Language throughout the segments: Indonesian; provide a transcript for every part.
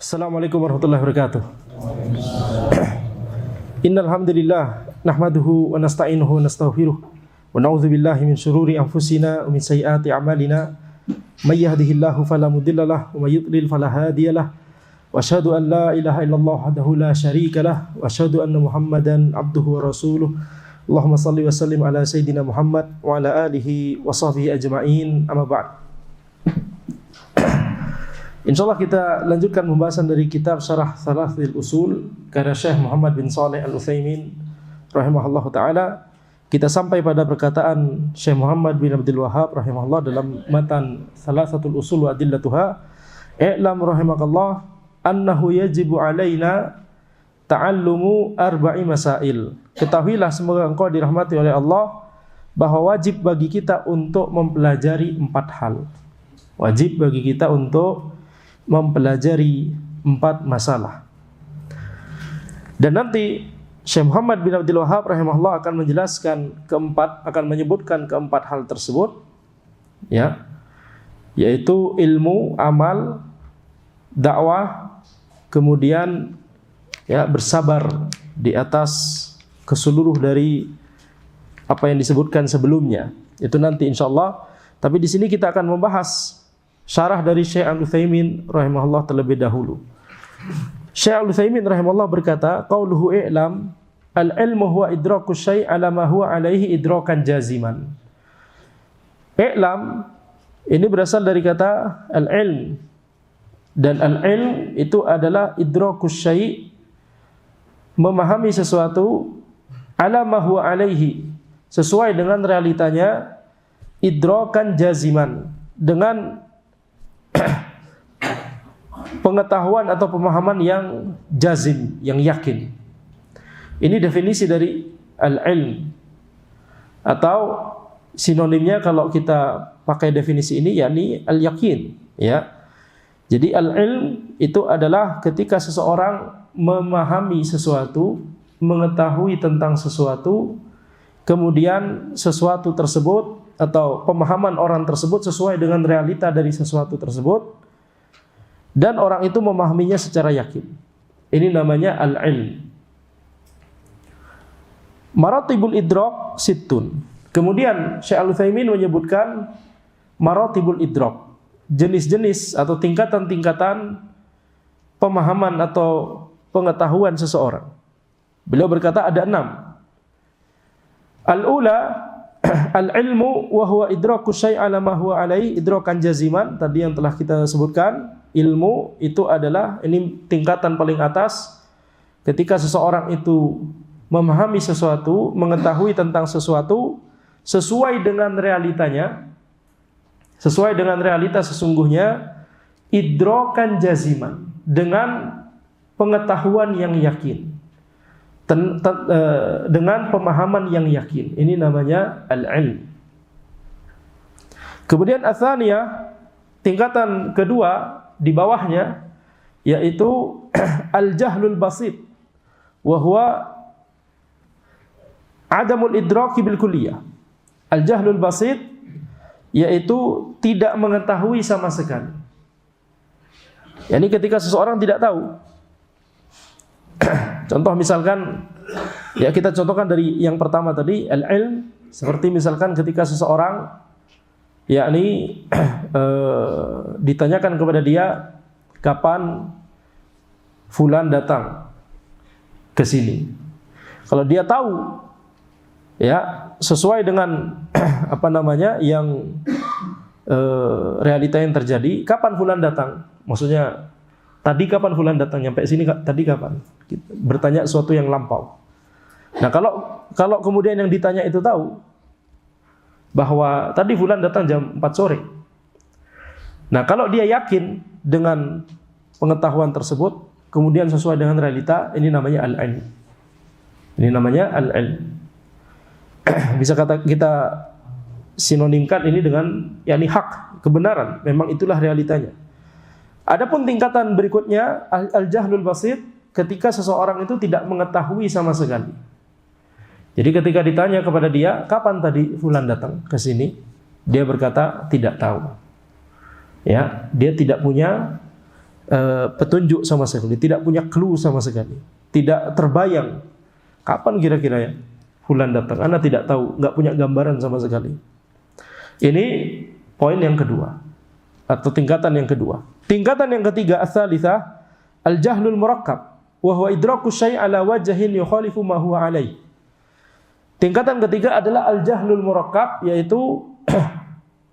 Assalamualaikum warahmatullahi wabarakatuh. Innal hamdalillah nahmaduhu wa nasta'inuhu wa nastaghfiruh wa na'udzu billahi min shururi anfusina wa min sayyiati a'malina may yahdihillahu fala mudhillalah wa may yudlil fala hadiyalah wa asyhadu an la ilaha illallah wahdahu la syarikalah wa asyhadu anna Muhammadan abduhu wa rasuluh. Allahumma shalli wa sallim ala sayyidina Muhammad wa ala alihi wa sahbihi ajma'in. Amma ba'd. Insyaallah kita lanjutkan pembahasan dari kitab Syarah Thalatsil Usul karya Syekh Muhammad bin Shalih Al-Utsaimin rahimahullahu taala. Kita sampai pada perkataan Syekh Muhammad bin Abdul Wahhab rahimahullah dalam matan Thalatsatul Usul wa Adillatuha, "I'lam rahimakallah annahu yajibu alaina ta'allumu arba'i masail." Ketahuilah, semoga engkau dirahmati oleh Allah, bahwa wajib bagi kita untuk mempelajari 4 hal. Wajib bagi kita untuk mempelajari 4 masalah. Dan nanti Syekh Muhammad bin Abdul Wahhab rahimahullah akan menjelaskan akan menyebutkan keempat hal tersebut, ya, yaitu ilmu, amal, dakwah, kemudian ya bersabar di atas keseluruh dari apa yang disebutkan sebelumnya. Itu nanti insyaallah. Tapi di sini kita akan membahas syarah dari Syekh Al-Utsaimin rahimahullah terlebih dahulu. Syekh Al-Utsaimin rahimahullah berkata, qauluhu i'lam al-ilmu huwa idraku syai' ala ma huwa alaihi idrakan jaziman. I'lam ini berasal dari kata al-ilm, dan al-ilm itu adalah idraku syai', memahami sesuatu, ala ma huwa alaihi, sesuai dengan realitanya, idrakan jaziman, dengan pengetahuan atau pemahaman yang jazim, yang yakin. Ini definisi dari al-ilm, atau sinonimnya kalau kita pakai definisi ini yakni al-yakin, ya. Jadi al-ilm itu adalah ketika seseorang memahami sesuatu, mengetahui tentang sesuatu, kemudian sesuatu tersebut atau pemahaman orang tersebut sesuai dengan realita dari sesuatu tersebut, dan orang itu memahaminya secara yakin. Ini namanya al-ilm. Maratibul idrak sittun. Kemudian Syekh Al-Utsaimin menyebutkan maratibul idrak, jenis-jenis atau tingkatan-tingkatan pemahaman atau pengetahuan seseorang. Beliau berkata ada 6. Al-ula al-ilmu wa huwa idraku syai' ala ma huwa alaihi idrakan jaziman. Tadi yang telah kita sebutkan, ilmu itu adalah, ini tingkatan paling atas, ketika seseorang itu memahami sesuatu, mengetahui tentang sesuatu sesuai dengan realitanya, sesuai dengan realita sesungguhnya, idrakan jaziman, dengan pengetahuan yang yakin, dengan pemahaman yang yakin. Ini namanya al-ilm. Kemudian atsaniyah, tingkatan kedua di bawahnya, yaitu al-jahlul basit, wa huwa adamul idraki bil kulliyah. Al-jahlul basit yaitu tidak mengetahui sama sekali. Yani ketika seseorang tidak tahu. Contoh misalkan, ya kita contohkan dari yang pertama tadi, al-ilm, seperti misalkan ketika seseorang yakni ditanyakan kepada dia, kapan fulan datang ke sini. Kalau dia tahu, ya sesuai dengan apa namanya yang realita yang terjadi, kapan fulan datang? Maksudnya tadi kapan fulan datang, nyampe sini tadi kapan? Bertanya sesuatu yang lampau. Nah, kalau kemudian yang ditanya itu tahu bahwa tadi fulan datang jam 4 sore. Nah, kalau dia yakin dengan pengetahuan tersebut, kemudian sesuai dengan realita, ini namanya al-ilm. Ini namanya al-ilm. Bisa kita sinonimkan ini dengan yakni hak, kebenaran, memang itulah realitanya. Adapun tingkatan berikutnya al-jahlul basit, ketika seseorang itu tidak mengetahui sama sekali. Jadi ketika ditanya kepada dia, kapan tadi fulan datang ke sini? Dia berkata tidak tahu. Ya, dia tidak punya petunjuk sama sekali, tidak punya clue sama sekali, tidak terbayang kapan kira-kira ya fulan datang. Anda tidak tahu, nggak punya gambaran sama sekali. Ini poin yang kedua atau tingkatan yang kedua. Tingkatan yang ketiga, ats-tsalitsah al-jahlul murakkab wa huwa idraku syai' ala wajhin yukhalifu ma huwa alaih. Tingkatan ketiga adalah al-jahlul murakkab, yaitu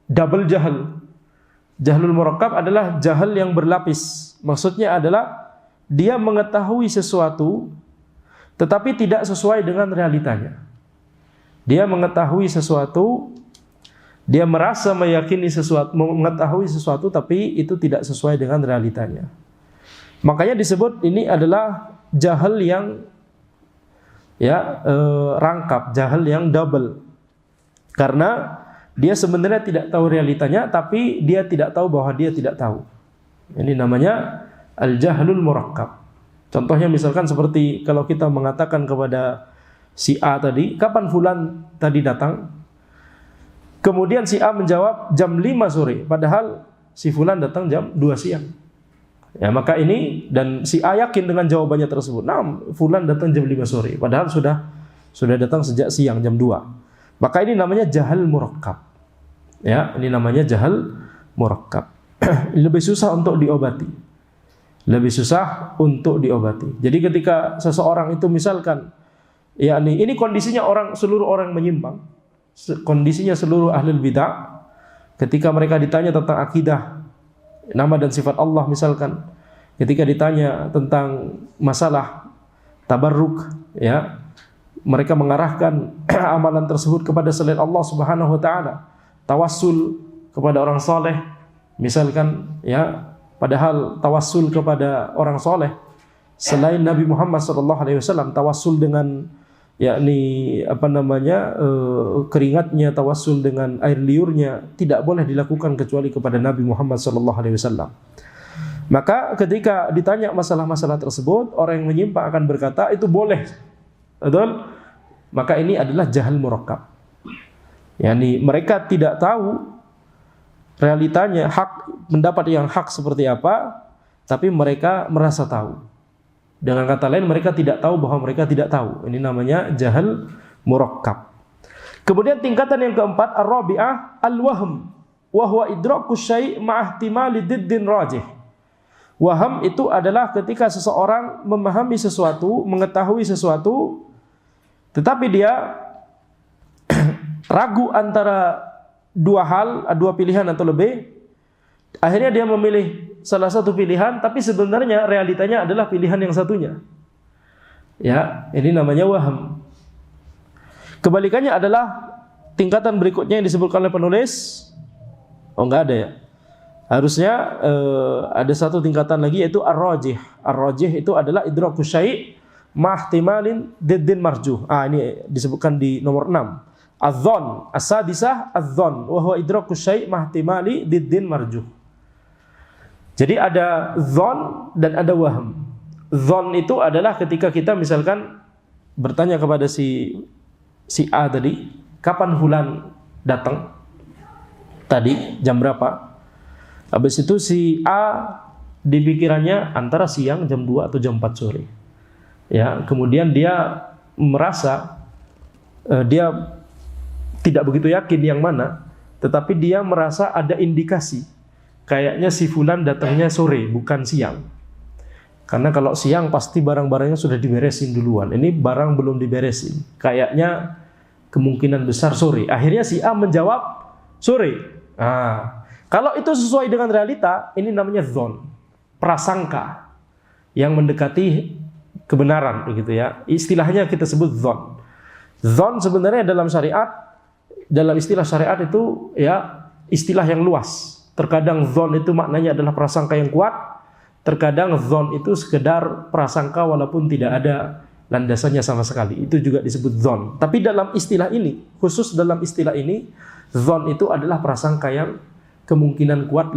double jahal. Jahlul murakkab adalah jahal yang berlapis. Maksudnya adalah dia mengetahui sesuatu tetapi tidak sesuai dengan realitanya. Dia mengetahui sesuatu, dia merasa meyakini sesuatu, mengetahui sesuatu tapi itu tidak sesuai dengan realitanya. Makanya disebut ini adalah jahal yang rangkap, jahal yang double. Karena dia sebenarnya tidak tahu realitanya, tapi dia tidak tahu bahwa dia tidak tahu. Ini namanya al-jahlul murakkab. Contohnya misalkan seperti kalau kita mengatakan kepada si A tadi, kapan fulan tadi datang? Kemudian si A menjawab jam 5 sore, padahal si fulan datang jam 2 siang. Ya, maka ini, dan si A yakin dengan jawabannya tersebut. Nah, fulan datang jam 5 sore, padahal sudah datang sejak siang jam 2. Maka ini namanya jahal murakkab. Ya, ini namanya jahal murakkab. Lebih susah untuk diobati. Lebih susah untuk diobati. Jadi ketika seseorang itu misalkan, yakni ini kondisinya seluruh orang menyimpang, kondisinya seluruh ahlul bidah, ketika mereka ditanya tentang akidah, nama dan sifat Allah misalkan, ketika ditanya tentang masalah tabarruk, ya, mereka mengarahkan amalan tersebut kepada selain Allah Subhanahu wa taala. Tawassul kepada orang soleh, misalkan, ya, padahal tawassul kepada orang soleh selain Nabi Muhammad SAW, tawassul dengan keringatnya, tawassul dengan air liurnya tidak boleh dilakukan kecuali kepada Nabi Muhammad SAW. Maka ketika ditanya masalah-masalah tersebut, orang yang menyimpang akan berkata itu boleh, betul? Maka ini adalah jahal murakkab. Yani mereka tidak tahu realitanya, pendapat yang hak seperti apa, tapi mereka merasa tahu. Dengan kata lain, mereka tidak tahu bahwa mereka tidak tahu. Ini namanya jahal murakkab. Kemudian tingkatan yang keempat, ar-rabi'ah al-wahm, wa huwa idraku syai' ma'ihtimali diddin rajih. Waham itu adalah ketika seseorang memahami sesuatu, mengetahui sesuatu, tetapi dia ragu antara dua pilihan atau lebih. Akhirnya dia memilih salah satu pilihan, tapi sebenarnya realitanya adalah pilihan yang satunya. Ya, ini namanya waham. Kebalikannya adalah tingkatan berikutnya yang disebutkan oleh penulis. Enggak ada ya. Harusnya ada satu tingkatan lagi, yaitu ar-rajih. Ar-rajih itu adalah idraku syai' ma'ihtimalin diddin marjuh. Ini disebutkan di nomor 6. Az-dzan, as-sadisah az-dzan, wa huwa idraku syai' ma'ihtimali diddin marjuh. Jadi ada dzan dan ada waham. Dzan itu adalah ketika kita misalkan bertanya kepada si A tadi, kapan fulan datang? Tadi jam berapa? Habis itu si A di pikirannya antara siang jam 2 atau jam 4 sore. Ya, kemudian dia merasa dia tidak begitu yakin yang mana, tetapi dia merasa ada indikasi kayaknya si fulan datangnya sore bukan siang. Karena kalau siang pasti barang-barangnya sudah diberesin duluan. Ini barang belum diberesin. Kayaknya kemungkinan besar sore. Akhirnya si A menjawab sore. Kalau itu sesuai dengan realita, ini namanya dzon, prasangka yang mendekati kebenaran, begitu ya. Istilahnya kita sebut dzon. Dzon sebenarnya dalam syariat, dalam istilah syariat itu ya istilah yang luas. Terkadang dzon itu maknanya adalah prasangka yang kuat, terkadang dzon itu sekedar prasangka walaupun tidak ada landasannya sama sekali. Itu juga disebut dzon. Tapi dalam istilah ini, khusus dalam istilah ini, dzon itu adalah prasangka yang kemungkinan kuat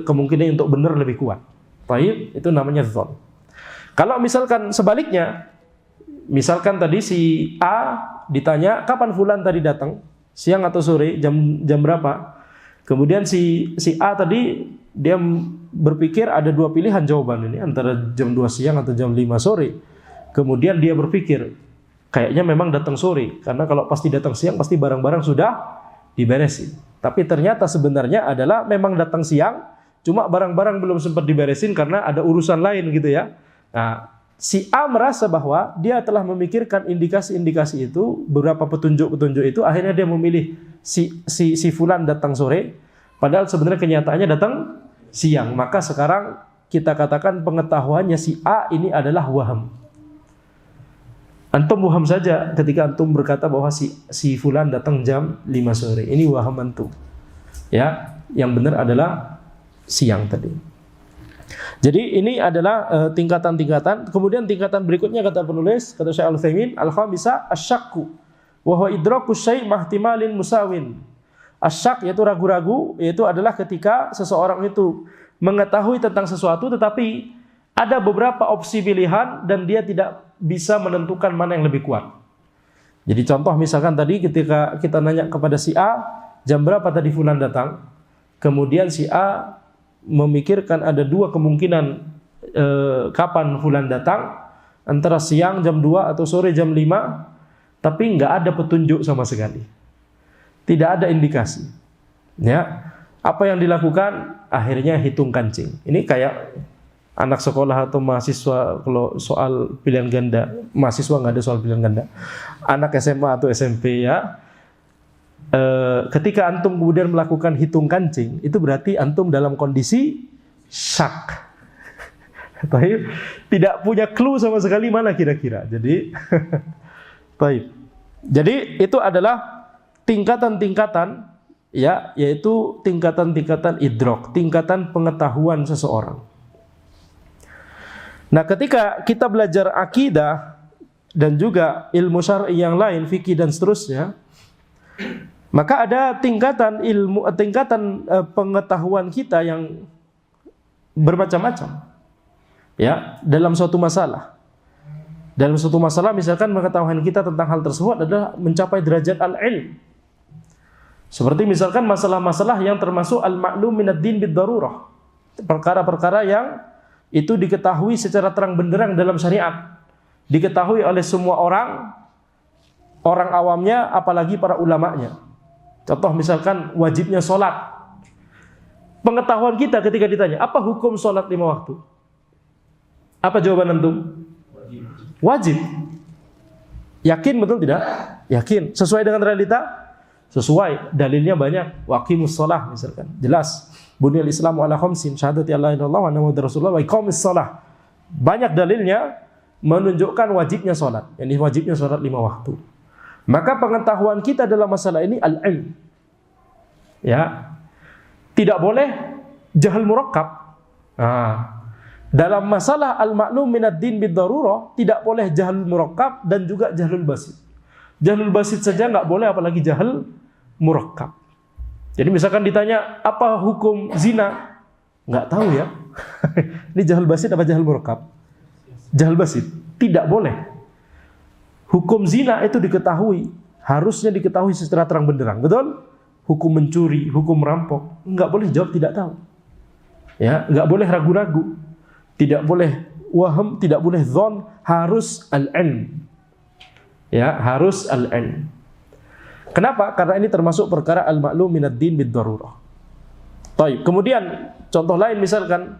kemungkinan untuk benar lebih kuat. Baik, itu namanya dzon. Kalau misalkan sebaliknya, misalkan tadi si A ditanya kapan fulan tadi datang, siang atau sore, jam berapa? Kemudian si A tadi dia berpikir ada dua pilihan jawaban ini, antara jam 2 siang atau jam 5 sore. Kemudian dia berpikir, kayaknya memang datang sore, karena kalau pasti datang siang pasti barang-barang sudah diberesin. Tapi ternyata sebenarnya adalah memang datang siang, cuma barang-barang belum sempat diberesin karena ada urusan lain gitu ya. Nah, si A merasa bahwa dia telah memikirkan indikasi-indikasi itu, beberapa petunjuk-petunjuk itu, akhirnya dia memilih si fulan datang sore, padahal sebenarnya kenyataannya datang siang. Maka sekarang kita katakan pengetahuannya si A ini adalah waham. Antum waham saja ketika antum berkata bahwa si fulan datang jam 5 sore. Ini waham antum. Ya, yang benar adalah siang tadi. Jadi ini adalah tingkatan-tingkatan. Kemudian tingkatan berikutnya kata penulis, kata Syekh Al-Utsaimin, al-khamisah asyakku wa huwa idraku syai' mahtimalin musawin. Asyak yaitu ragu-ragu, yaitu adalah ketika seseorang itu mengetahui tentang sesuatu tetapi ada beberapa opsi pilihan dan dia tidak bisa menentukan mana yang lebih kuat. Jadi contoh misalkan tadi ketika kita nanya kepada si A, jam berapa tadi fulan datang? Kemudian si A memikirkan ada dua kemungkinan kapan fulan datang, antara siang jam 2 atau sore jam 5, tapi nggak ada petunjuk sama sekali. Tidak ada indikasi. Ya, apa yang dilakukan? Akhirnya hitung kancing. Ini kayak anak sekolah atau mahasiswa kalau soal pilihan ganda. Mahasiswa nggak ada soal pilihan ganda. Anak SMA atau SMP ya. Ketika antum kemudian melakukan hitung kancing, itu berarti antum dalam kondisi syak. Tidak punya clue sama sekali mana kira-kira. Jadi, jadi itu adalah tingkatan-tingkatan, ya, yaitu tingkatan-tingkatan idrok, tingkatan pengetahuan seseorang. Nah, ketika kita belajar akidah dan juga ilmu syar'i yang lain, fikih dan seterusnya, maka ada tingkatan ilmu, tingkatan pengetahuan kita yang bermacam-macam. Ya, dalam suatu masalah. Dalam suatu masalah misalkan pengetahuan kita tentang hal tersebut adalah mencapai derajat al-ilm. Seperti misalkan masalah-masalah yang termasuk al-ma'lum minad din bid-darurah. Perkara-perkara yang itu diketahui secara terang benderang dalam syariat. Diketahui oleh semua orang awamnya, apalagi para ulamanya. Contoh misalkan wajibnya sholat. Pengetahuan kita ketika ditanya, apa hukum sholat 5 waktu? Apa jawaban antum? Wajib. Yakin betul tidak? Yakin. Sesuai dengan realita? Sesuai. Dalilnya banyak. Waqimus shalah misalkan. Jelas. Bunyal Islamu ala khamsin, syahadati alla ilaha illallah wa anna muhammadar rasulullah wa iqamis shalah. Banyak dalilnya menunjukkan wajibnya salat. Ini wajibnya salat 5 waktu. Maka pengetahuan kita dalam masalah ini al-ilm. Ya. Tidak boleh jahal murakkab. Nah, dalam masalah al-ma'lum minad din bid-darurah tidak boleh jahal murakkab dan juga jahlul basit. Jahlul basit saja enggak boleh, apalagi jahal murakkab. Jadi misalkan ditanya apa hukum zina, nggak tahu ya. Ini jahal basit apa jahal murakkab? Jahal basit. Tidak boleh. Hukum zina itu diketahui, harusnya diketahui secara terang benderang, betul? Hukum mencuri, hukum merampok, nggak boleh jawab tidak tahu. Ya, nggak boleh ragu-ragu, tidak boleh waham, tidak boleh dzon, harus al-ilm. Ya, harus al-ilm. Kenapa? Karena ini termasuk perkara al-ma'lum minad din bid-darurah. Baik, kemudian contoh lain misalkan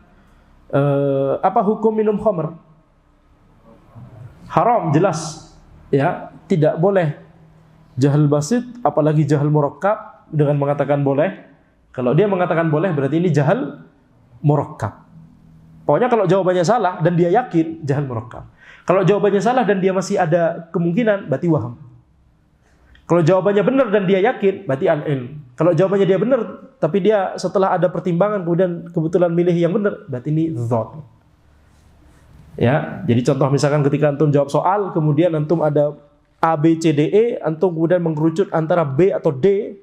apa hukum minum khamr? Haram jelas. Ya, tidak boleh jahal basit apalagi jahal murakkab dengan mengatakan boleh. Kalau dia mengatakan boleh berarti ini jahal murakkab. Pokoknya kalau jawabannya salah dan dia yakin, jahal murakkab. Kalau jawabannya salah dan dia masih ada kemungkinan, berarti waham. Kalau jawabannya benar dan dia yakin, berarti al-ilm. Kalau jawabannya dia benar, tapi dia setelah ada pertimbangan kemudian kebetulan milih yang benar, berarti ini dzon. Ya, jadi contoh misalkan ketika antum jawab soal, kemudian antum ada A, B, C, D, E, antum kemudian mengerucut antara B atau D,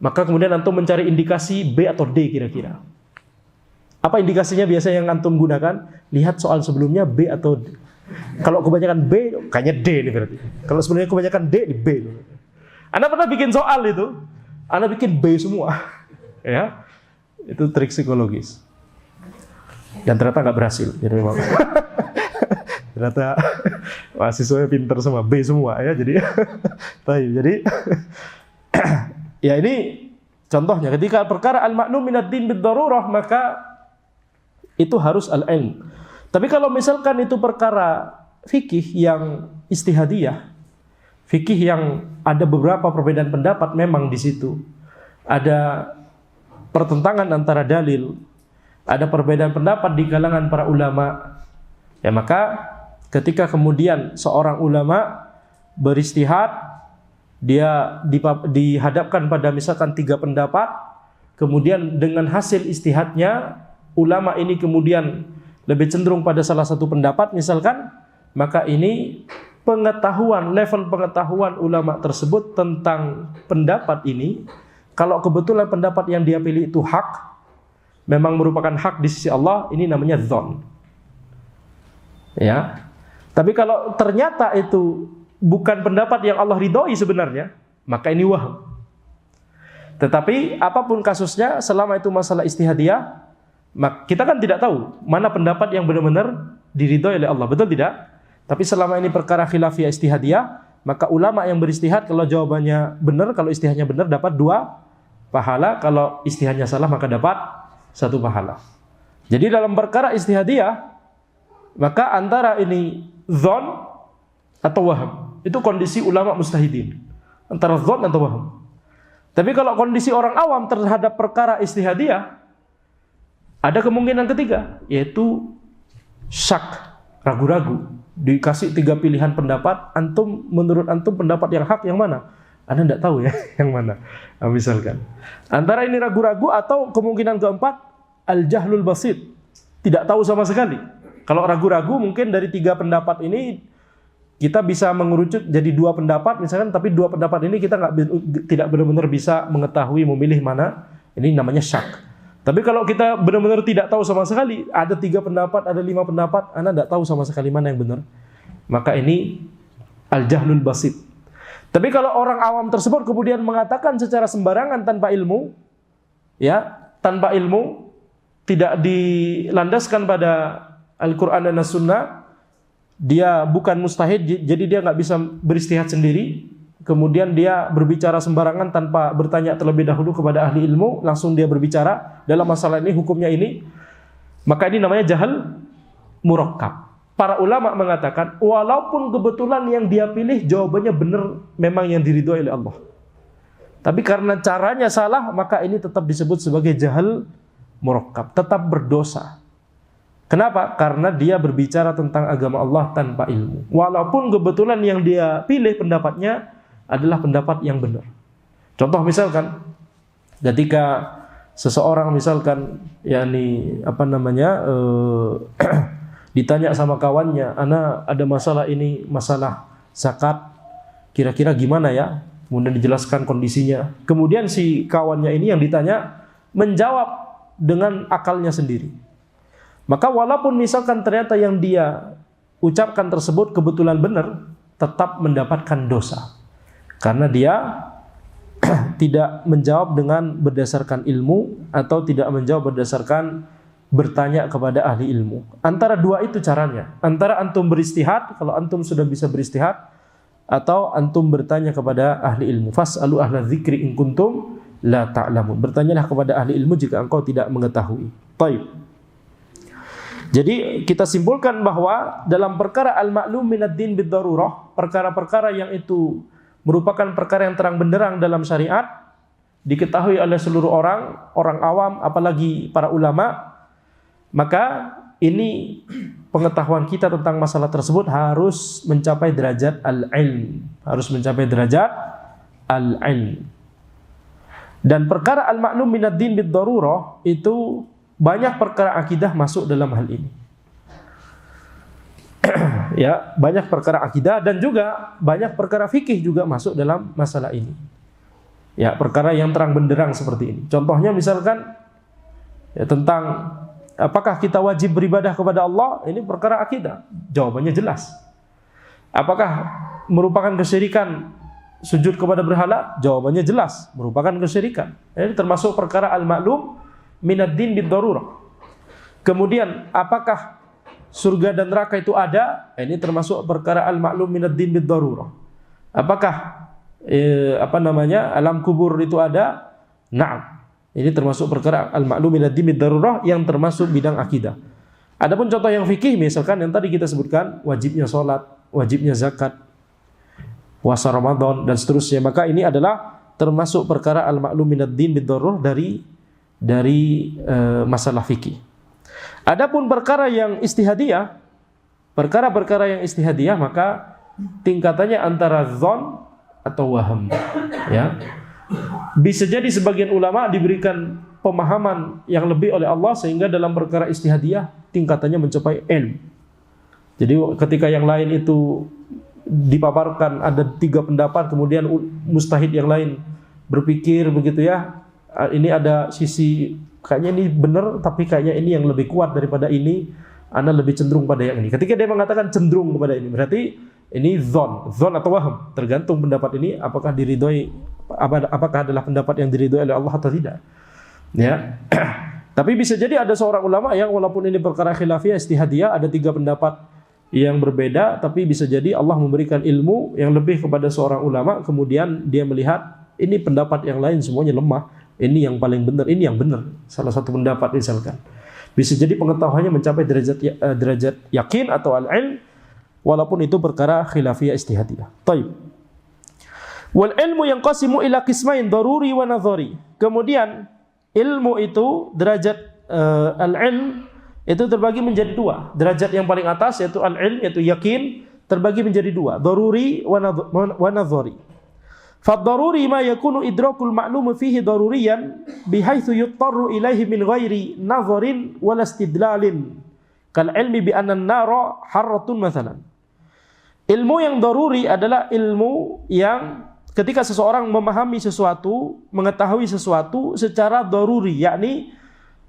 maka kemudian antum mencari indikasi B atau D kira-kira. Apa indikasinya biasa yang antum gunakan? Lihat soal sebelumnya B atau D. Kalau kebanyakan B, kayaknya D nih berarti. Kalau sebenarnya kebanyakan D, di B. Anda pernah bikin soal itu, Anda bikin B semua. Ya, Itu trik psikologis. Dan ternyata nggak berhasil. Jadi memang ternyata mahasiswanya pinter semua, B semua ya. Jadi, jadi ya ini contohnya. Ketika perkara al-ma'lum minad din bid-darurah, maka itu harus al-ilm. Tapi kalau misalkan itu perkara fikih yang istihadiyah, fikih yang ada beberapa perbedaan pendapat, memang di situ ada pertentangan antara dalil, ada perbedaan pendapat di kalangan para ulama, ya maka ketika kemudian seorang ulama beristihad, dia dihadapkan pada misalkan 3 pendapat, kemudian dengan hasil istihadnya ulama ini kemudian lebih cenderung pada salah satu pendapat misalkan, maka ini pengetahuan, level pengetahuan ulama tersebut tentang pendapat ini, kalau kebetulan pendapat yang dia pilih itu hak, memang merupakan hak di sisi Allah, ini namanya dzon. Ya. Tapi kalau ternyata itu bukan pendapat yang Allah ridhoi sebenarnya, maka ini waham. Tetapi apapun kasusnya, selama itu masalah istihadiyah, kita kan tidak tahu mana pendapat yang benar-benar diridhoi oleh Allah, betul tidak? Tapi selama ini perkara khilafiyah istihadiyah, maka ulama yang beristihad, kalau jawabannya benar, kalau istihadnya benar dapat 2 pahala, kalau istihadnya salah maka dapat 1 pahala. Jadi dalam perkara istihadiyah, maka antara ini dzon atau waham, itu kondisi ulama mujtahidin, antara dzon atau waham. Tapi kalau kondisi orang awam terhadap perkara istihadiyah, ada kemungkinan ketiga, yaitu syak, ragu-ragu. Dikasih 3 pilihan pendapat, menurut antum pendapat yang hak yang mana? Anda tidak tahu ya yang mana. Nah, misalkan antara ini ragu-ragu, atau kemungkinan keempat al-jahlul basit, tidak tahu sama sekali. Kalau ragu-ragu mungkin dari 3 pendapat ini kita bisa mengerucut jadi 2 pendapat misalkan, tapi 2 pendapat ini kita tidak benar-benar bisa mengetahui memilih mana. Ini namanya syak. Tapi kalau kita benar-benar tidak tahu sama sekali, ada 3 pendapat, ada 5 pendapat, Anda tidak tahu sama sekali mana yang benar, maka ini al-jahlul basit. Tapi kalau orang awam tersebut kemudian mengatakan secara sembarangan tanpa ilmu, ya, tanpa ilmu, tidak dilandaskan pada Al-Quran dan As-Sunnah, dia bukan mustahid, jadi dia nggak bisa beristihad sendiri, kemudian dia berbicara sembarangan tanpa bertanya terlebih dahulu kepada ahli ilmu, langsung dia berbicara dalam masalah ini, hukumnya ini, maka ini namanya jahal murakkab. Para ulama mengatakan, walaupun kebetulan yang dia pilih jawabannya benar, memang yang diridhoi oleh Allah, tapi karena caranya salah, maka ini tetap disebut sebagai jahal murakkab, tetap berdosa. Kenapa? Karena dia berbicara tentang agama Allah tanpa ilmu, walaupun kebetulan yang dia pilih pendapatnya adalah pendapat yang benar. Contoh misalkan, ketika seseorang misalkan, ditanya sama kawannya, ana ada masalah ini, masalah zakat, kira-kira gimana ya? Kemudian dijelaskan kondisinya. Kemudian si kawannya ini yang ditanya menjawab dengan akalnya sendiri. Maka walaupun misalkan ternyata yang dia ucapkan tersebut kebetulan benar, tetap mendapatkan dosa. Karena dia tidak menjawab dengan berdasarkan ilmu, atau tidak menjawab berdasarkan bertanya kepada ahli ilmu. Antara 2 itu caranya. Antara antum beristihad, kalau antum sudah bisa beristihad, atau antum bertanya kepada ahli ilmu. Fas'alu ahla dzikri in kuntum la ta'lamun. Bertanyalah kepada ahli ilmu jika engkau tidak mengetahui. Baik. Jadi kita simpulkan bahwa dalam perkara al-ma'lum minad din bid-darurah, perkara-perkara yang itu merupakan perkara yang terang benderang dalam syariat, diketahui oleh seluruh orang awam, apalagi para ulama, maka ini pengetahuan kita tentang masalah tersebut harus mencapai derajat al-ilm, harus mencapai derajat al-ilm. Dan perkara al-ma'lum minad din bid-darurah itu banyak perkara akidah masuk dalam hal ini. Ya, banyak perkara akidah dan juga banyak perkara fikih juga masuk dalam masalah ini. Ya, perkara yang terang benderang seperti ini. Contohnya misalkan ya, tentang apakah kita wajib beribadah kepada Allah, ini perkara akidah. Jawabannya jelas. Apakah merupakan kesyirikan sujud kepada berhala? Jawabannya jelas, merupakan kesyirikan. Ini termasuk perkara al-ma'lum minad din bid-darurah. Kemudian apakah surga dan neraka itu ada? Ini termasuk perkara al-ma'lum minad din bid-darurah. Apakah alam kubur itu ada? Na'am. Ini termasuk perkara al-ma'lum minad din bid-darurah yang termasuk bidang akidah. Adapun contoh yang fikih, misalkan yang tadi kita sebutkan, wajibnya sholat, wajibnya zakat, puasa Ramadan dan seterusnya, maka ini adalah termasuk perkara al-ma'lum minad din bid-darurah dari masalah fikih. Adapun perkara yang istihadiyah, perkara-perkara yang istihadiyah, maka tingkatannya antara dzan atau waham, ya. Bisa jadi sebagian ulama diberikan pemahaman yang lebih oleh Allah sehingga dalam perkara istihadiyah tingkatannya mencapai ilm. Jadi ketika yang lain itu dipaparkan ada 3 pendapat, kemudian mustahid yang lain berpikir begitu ya, ini ada sisi kayaknya ini benar tapi kayaknya ini yang lebih kuat daripada ini, Anda lebih cenderung pada yang ini. Ketika dia mengatakan cenderung kepada ini, berarti ini dzan atau waham, tergantung pendapat ini apakah diridhoi, apakah adalah pendapat yang diridhoi oleh Allah atau tidak. Ya. Tapi bisa jadi ada seorang ulama yang walaupun ini perkara khilafiyah istihadiyah, ada 3 pendapat yang berbeda, tapi bisa jadi Allah memberikan ilmu yang lebih kepada seorang ulama, kemudian dia melihat ini pendapat yang lain semuanya lemah, ini yang paling benar, ini yang benar. Salah satu pendapat misalkan. Bisa jadi pengetahuannya mencapai derajat yakin atau al-ilm, walaupun itu perkara khilafiyah istihadiyah. Taib. Wal ilmu yanqasimu ila qismain daruri wa nadhari. Kemudian ilmu itu derajat al-ilm itu terbagi menjadi 2. Derajat yang paling atas yaitu al-ilm, yaitu yakin, terbagi menjadi 2, daruri wa nadhari. Fad-daruri ma yakunu idrakul ma'lum fihi daruriyan bihaitsu yuttaru ilaihi min ghairi nadharin wala istidlalin kal ilmi bi anna an-nara harratun mathalan. Ilmu yang daruri adalah ilmu yang ketika seseorang memahami sesuatu, mengetahui sesuatu secara daruri, yakni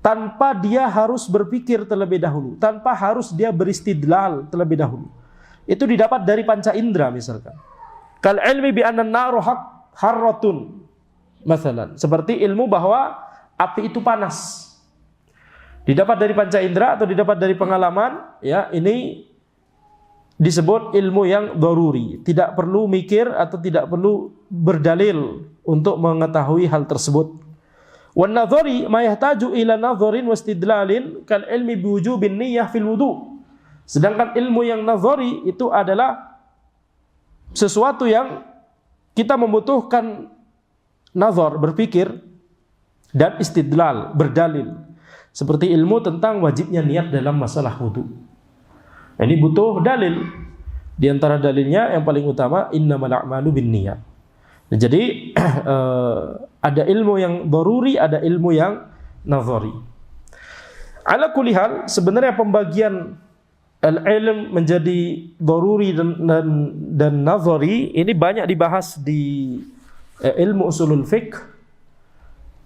tanpa dia harus berpikir terlebih dahulu, tanpa harus dia beristidlal terlebih dahulu. Itu didapat dari panca indera misalkan. Kal ilmi bi anna an-naru harratun masalan, seperti ilmu bahwa api itu panas. Didapat dari panca indera atau didapat dari pengalaman, ya, ini disebut ilmu yang daruri, tidak perlu mikir atau tidak perlu berdalil untuk mengetahui hal tersebut. Wan nadhari ma yahtaju ila nadharin wastidlalin kal ilmi biwujubin niyyah fil wudu. Sedangkan ilmu yang nadhari itu adalah sesuatu yang kita membutuhkan nazar, berpikir, dan istidlal, berdalil. Seperti ilmu tentang wajibnya niat dalam masalah wudu. Ini butuh dalil. Di antara dalilnya yang paling utama innamal a'malu binniyat. Jadi ada ilmu yang daruri, ada ilmu yang nazari. Ala kulli hal, sebenarnya pembagian al-ilm menjadi daruri dan nazari ini banyak dibahas di ilmu usulul fiqh,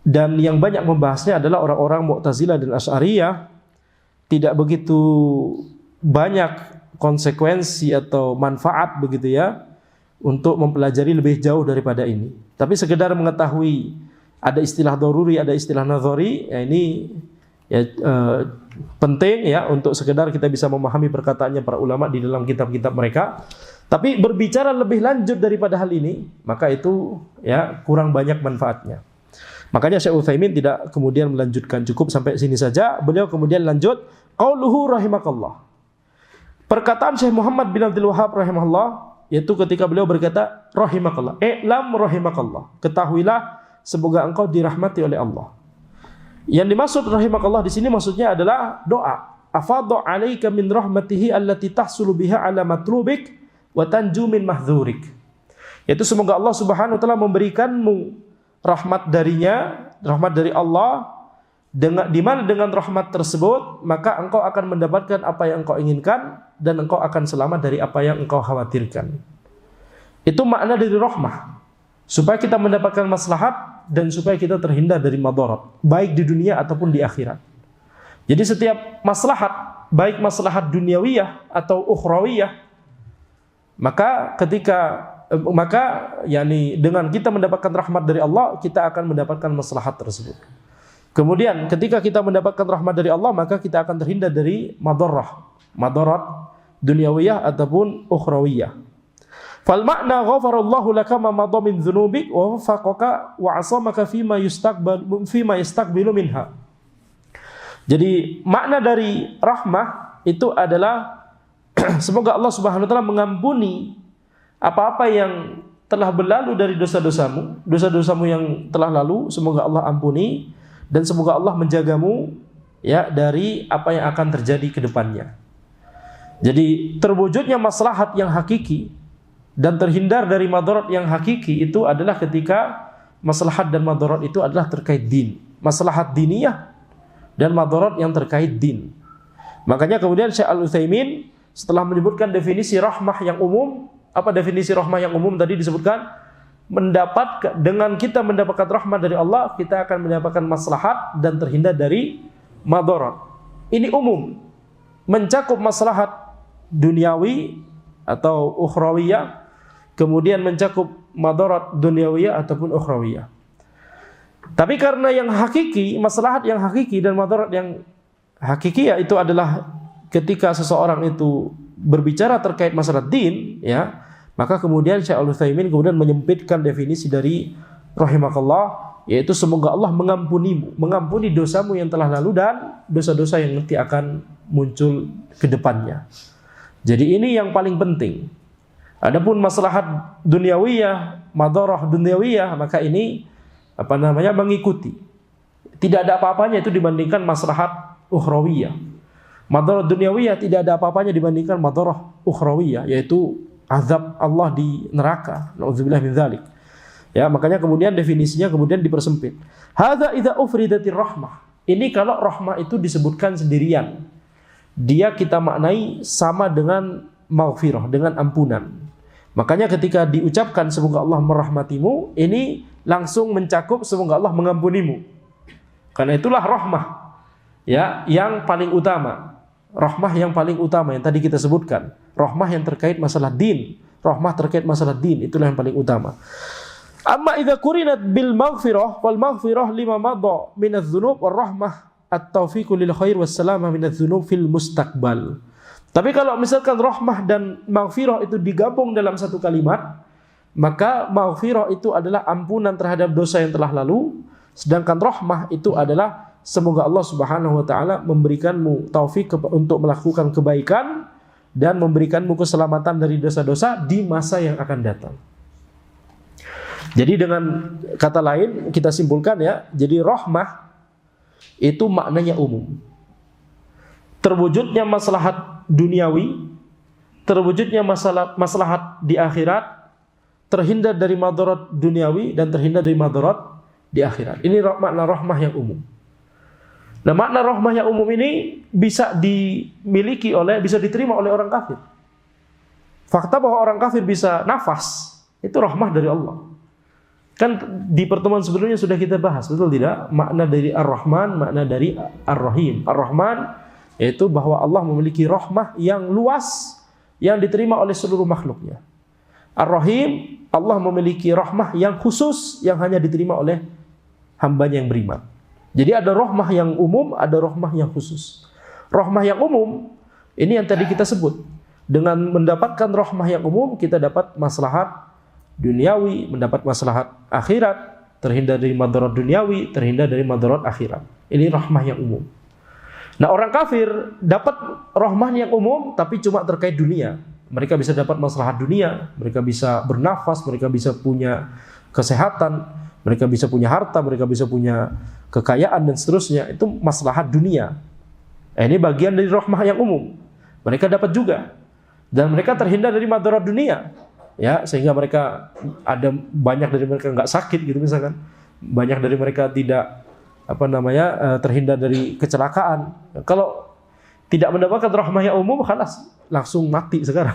dan yang banyak membahasnya adalah orang-orang Mu'tazilah dan Asy'ariyah. Tidak begitu banyak konsekuensi atau manfaat begitu ya untuk mempelajari lebih jauh daripada ini. Tapi sekedar mengetahui ada istilah daruri, ada istilah nazari, ya ini ya penting ya untuk sekedar kita bisa memahami perkataannya para ulama di dalam kitab-kitab mereka. Tapi berbicara lebih lanjut daripada hal ini, maka itu ya kurang banyak manfaatnya. Makanya Syekh Utsaimin tidak kemudian melanjutkan, cukup sampai sini saja. Beliau kemudian lanjut, qauluhu rahimakallah. Perkataan Syekh Muhammad bin Abdul Wahhab rahimahullah, yaitu ketika beliau berkata rahimakallah, i'lam rahimakallah, ketahuilah semoga engkau dirahmati oleh Allah. Yang dimaksud rahimakallah di sini maksudnya adalah doa. Afadha 'alaika min rahmatihi allati tahsulu biha 'ala matlubik wa tanju min mahdzurik. Yaitu semoga Allah Subhanahu wa taala memberikanmu rahmat darinya, rahmat dari Allah, di mana dengan rahmat tersebut maka engkau akan mendapatkan apa yang engkau inginkan dan engkau akan selamat dari apa yang engkau khawatirkan. Itu makna dari rahmah. Supaya kita mendapatkan maslahat dan supaya kita terhindar dari madarat, baik di dunia ataupun di akhirat. Jadi setiap maslahat, baik maslahat duniawiyah atau ukhrawiyah, maka yakni dengan kita mendapatkan rahmat dari Allah, kita akan mendapatkan maslahat tersebut. Kemudian ketika kita mendapatkan rahmat dari Allah, maka kita akan terhindar dari madarat dunyawiyah ataupun ukhrawiyah. Fal makna ghafarallahu laka ma madha min dzunubik wa wafaqaka wa 'asamaka fima yastaqbilu minha. Jadi makna dari rahmah itu adalah semoga Allah Subhanahu wa taala mengampuni apa-apa yang telah berlalu dari dosa-dosamu yang telah lalu, semoga Allah ampuni, dan semoga Allah menjagamu ya dari apa yang akan terjadi ke depannya. Jadi terwujudnya maslahat yang hakiki dan terhindar dari madarat yang hakiki itu adalah ketika maslahat dan madarat itu adalah terkait din, maslahat diniyah dan madarat yang terkait din. Makanya kemudian Syekh Al-Utsaimin setelah menyebutkan definisi rahmah yang umum, apa definisi rahmah yang umum tadi disebutkan? Dengan kita mendapatkan rahmat dari Allah, kita akan mendapatkan maslahat dan terhindar dari madarat. Ini umum, mencakup maslahat duniawi atau ukhrawiyah, kemudian mencakup madarat duniawiyah ataupun ukhrawiyah. Tapi karena yang hakiki, maslahat yang hakiki dan madarat yang hakiki itu adalah ketika seseorang itu berbicara terkait masalah din, ya, maka kemudian Syekh Al-Utsaimin kemudian menyempitkan definisi dari rahimakallah, yaitu semoga Allah mengampuni dosamu yang telah lalu dan dosa-dosa yang nanti akan muncul ke depannya. Jadi ini yang paling penting. Adapun maslahat dunyawiyah, madarah dunyawiyah, maka ini mengikuti. Tidak ada apa-apanya itu dibandingkan maslahat ukhrawiyah. Madarah dunyawiyah tidak ada apa-apanya dibandingkan madarah ukhrawiyah, yaitu azab Allah di neraka. Nauzubillah min dzalik. Ya, makanya kemudian definisinya kemudian dipersempit. Hadza idza ufridatir rahmah. Ini kalau rahmah itu disebutkan sendirian. Dia kita maknai sama dengan maghfirah, dengan ampunan. Makanya ketika diucapkan semoga Allah merahmatimu, ini langsung mencakup semoga Allah mengampunimu. Karena itulah rahmah ya yang paling utama. Rahmah yang paling utama yang tadi kita sebutkan. Rahmah yang terkait masalah din. Rahmah terkait masalah din, itulah yang paling utama. Amma idza qurinat bil maghfirah wal maghfirah lima madha min adz-dzunub war rahmah at-taufiqu lil khair was salamah min adz-dzunub fil mustaqbal. Tapi kalau misalkan rahmah dan maghfirah itu digabung dalam satu kalimat, maka maghfirah itu adalah ampunan terhadap dosa yang telah lalu, sedangkan rahmah itu adalah semoga Allah Subhanahu wa taala memberikanmu taufik untuk melakukan kebaikan dan memberikanmu keselamatan dari dosa-dosa di masa yang akan datang. Jadi dengan kata lain kita simpulkan ya, jadi rahmah itu maknanya umum. Terwujudnya maslahat duniawi, terwujudnya maslahat di akhirat, terhindar dari madarat duniawi dan terhindar dari madarat di akhirat. Ini makna rahmah yang umum. Nah, makna rahmah yang umum ini bisa bisa diterima oleh orang kafir. Fakta bahwa orang kafir bisa nafas, itu rahmah dari Allah. Kan di pertemuan sebelumnya sudah kita bahas, betul tidak? Makna dari Ar-Rahman, makna dari Ar-Rahim. Ar-Rahman yaitu bahwa Allah memiliki rahmah yang luas yang diterima oleh seluruh makhluknya. Ar-Rahim, Allah memiliki rahmah yang khusus yang hanya diterima oleh hambanya yang beriman. Jadi ada rahmah yang umum, ada rahmah yang khusus. Rahmah yang umum ini yang tadi kita sebut. Dengan mendapatkan rahmah yang umum, kita dapat maslahat duniawi, mendapat maslahat akhirat, terhindar dari madarat duniawi, terhindar dari madarat akhirat. Ini rahmah yang umum. Nah, orang kafir dapat rahmah yang umum tapi cuma terkait dunia. Mereka bisa dapat maslahat dunia, mereka bisa bernafas, mereka bisa punya kesehatan, mereka bisa punya harta, mereka bisa punya kekayaan dan seterusnya. Itu maslahat dunia. Ini bagian dari rahmah yang umum. Mereka dapat juga. Dan mereka terhindar dari madarat dunia. Ya, sehingga mereka banyak dari mereka enggak sakit gitu misalkan. Banyak dari mereka tidak terhindar dari kecelakaan. Kalau tidak mendapatkan rahmah yang umum, langsung mati sekarang.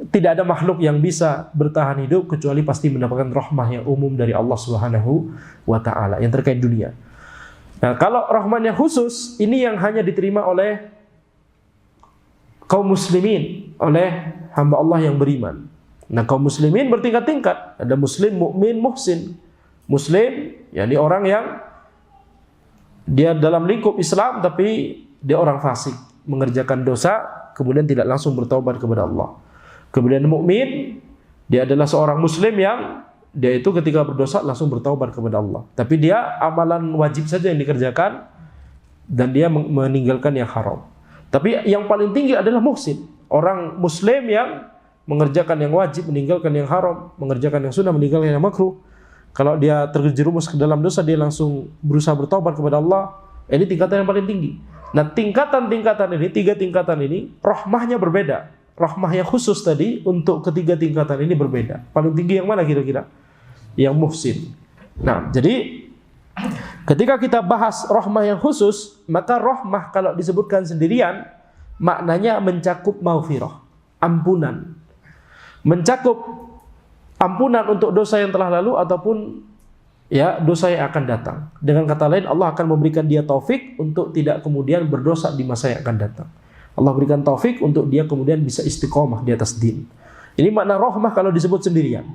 Tidak ada makhluk yang bisa bertahan hidup kecuali pasti mendapatkan rahmah yang umum dari Allah Subhanahu wa taala yang terkait dunia. Nah, kalau rahmah yang khusus ini yang hanya diterima oleh kaum muslimin, oleh hamba Allah yang beriman. Nah, kaum muslimin bertingkat-tingkat. Ada muslim, mukmin, muhsin. Muslim yakni orang yang Dia dalam lingkup Islam tapi dia orang fasik, mengerjakan dosa kemudian tidak langsung bertaubat kepada Allah. Kemudian mukmin, dia adalah seorang muslim yang dia itu ketika berdosa langsung bertaubat kepada Allah. Tapi dia amalan wajib saja yang dikerjakan dan dia meninggalkan yang haram. Tapi yang paling tinggi adalah muhsin, orang muslim yang mengerjakan yang wajib, meninggalkan yang haram, mengerjakan yang sunnah, meninggalkan yang makruh. Kalau dia terjerumus ke dalam dosa, dia langsung berusaha bertaubat kepada Allah. Ini tingkatan yang paling tinggi. Nah, tingkatan-tingkatan ini, 3 tingkatan ini, rahmahnya berbeda. Rahmah yang khusus tadi untuk ketiga tingkatan ini berbeda. Paling tinggi yang mana kira-kira? Yang muhsin. Nah, jadi ketika kita bahas rahmah yang khusus, maka rahmah kalau disebutkan sendirian, maknanya mencakup maghfirah, ampunan. Mencakup ampunan untuk dosa yang telah lalu ataupun ya dosa yang akan datang. Dengan kata lain, Allah akan memberikan dia taufik untuk tidak kemudian berdosa di masa yang akan datang. Allah berikan taufik untuk dia kemudian bisa istiqomah di atas din. Ini makna rahmah kalau disebut sendirian.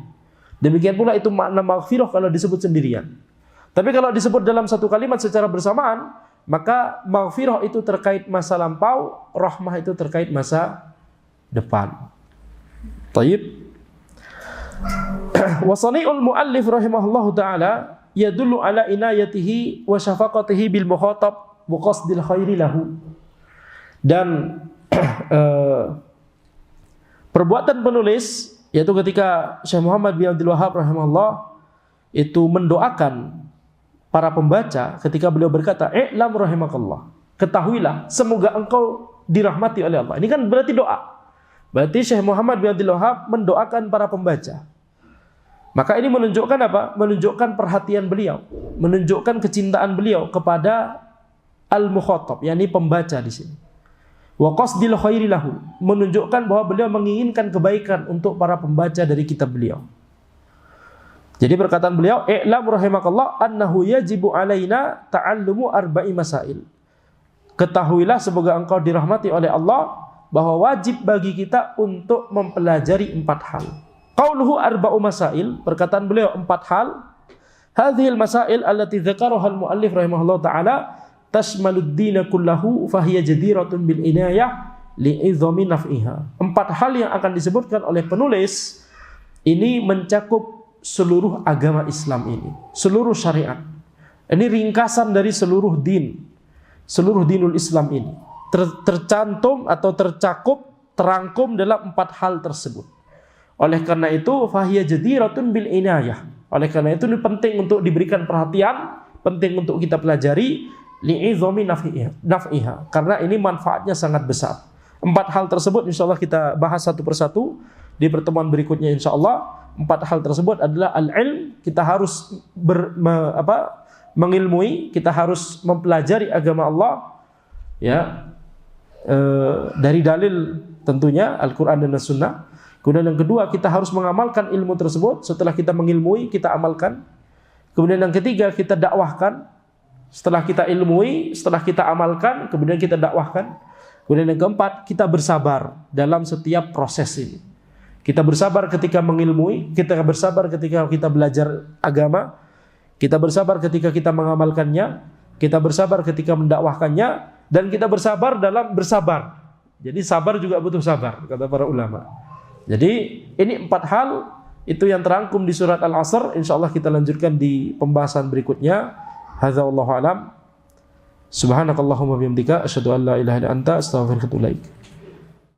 Demikian pula itu makna maghfirah kalau disebut sendirian. Tapi kalau disebut dalam satu kalimat secara bersamaan, maka maghfirah itu terkait masa lampau, rahmah itu terkait masa depan. Taib. Wa sani'ul muallif rahimahullahu taala yadullu ala inayatihi wa syafaqatihi bil mukhatab wa qasdil khairi lahu. Dan perbuatan penulis yaitu ketika Syekh Muhammad bin Abdul Wahhab rahimahullah itu mendoakan para pembaca ketika beliau berkata, "I'lam rahimakallah." Ketahuilah semoga engkau dirahmati oleh Allah. Ini kan berarti doa. Berarti Syekh Muhammad bin Abdul Wahhab mendoakan para pembaca. Maka ini menunjukkan apa? Menunjukkan perhatian beliau, menunjukkan kecintaan beliau kepada al-mukhatab, yakni pembaca di sini. Wa qasdil khairi lahu, menunjukkan bahwa beliau menginginkan kebaikan untuk para pembaca dari kitab beliau. Jadi perkataan beliau, "I'lam rahimakallah annahu yajibu alaina ta'allumu arba'i masail." Ketahuilah semoga engkau dirahmati oleh Allah bahwa wajib bagi kita untuk mempelajari 4 hal. Qauluhu arba'u masail, perkataan beliau 4 hal. Hadhil masail allati dzakaraha al-muallif rahimahullah taala tashmalud din kullahu fahiya jadiratun bil inayah li'idhami naf'iha. 4 hal yang akan disebutkan oleh penulis ini mencakup seluruh agama Islam ini, seluruh syariat. Ini ringkasan dari seluruh din, seluruh dinul Islam ini. Tercantum atau tercakup, terangkum dalam 4 hal tersebut. Oleh karena itu, fahiya jadiratun bil inayah. Oleh karena itu ini penting untuk diberikan perhatian, penting untuk kita pelajari li'idhami naf'iha, karena ini manfaatnya sangat besar. 4 hal tersebut insyaallah kita bahas satu persatu di pertemuan berikutnya insyaallah. 4 hal tersebut adalah al-ilm, kita harus mengilmui, kita harus mempelajari agama Allah ya. Dari dalil tentunya Al-Quran dan As-Sunnah. Kemudian yang kedua, kita harus mengamalkan ilmu tersebut. Setelah kita mengilmui, kita amalkan. Kemudian yang ketiga, kita dakwahkan. Setelah kita ilmui, setelah kita amalkan, kemudian kita dakwahkan. Kemudian yang keempat, kita bersabar dalam setiap proses ini. Kita bersabar ketika mengilmui, kita bersabar ketika kita belajar agama, kita bersabar ketika kita mengamalkannya, kita bersabar ketika mendakwahkannya, dan kita bersabar dalam bersabar. Jadi sabar juga butuh sabar, kata para ulama. Jadi ini 4 hal itu yang terangkum di surat Al-Asr. InsyaAllah kita lanjutkan di pembahasan berikutnya. Hadza wallahu alam. Subhanakallahumma bihamdika asyhadu an la ilaha illa anta astaghfiruka wa atubu ilaik.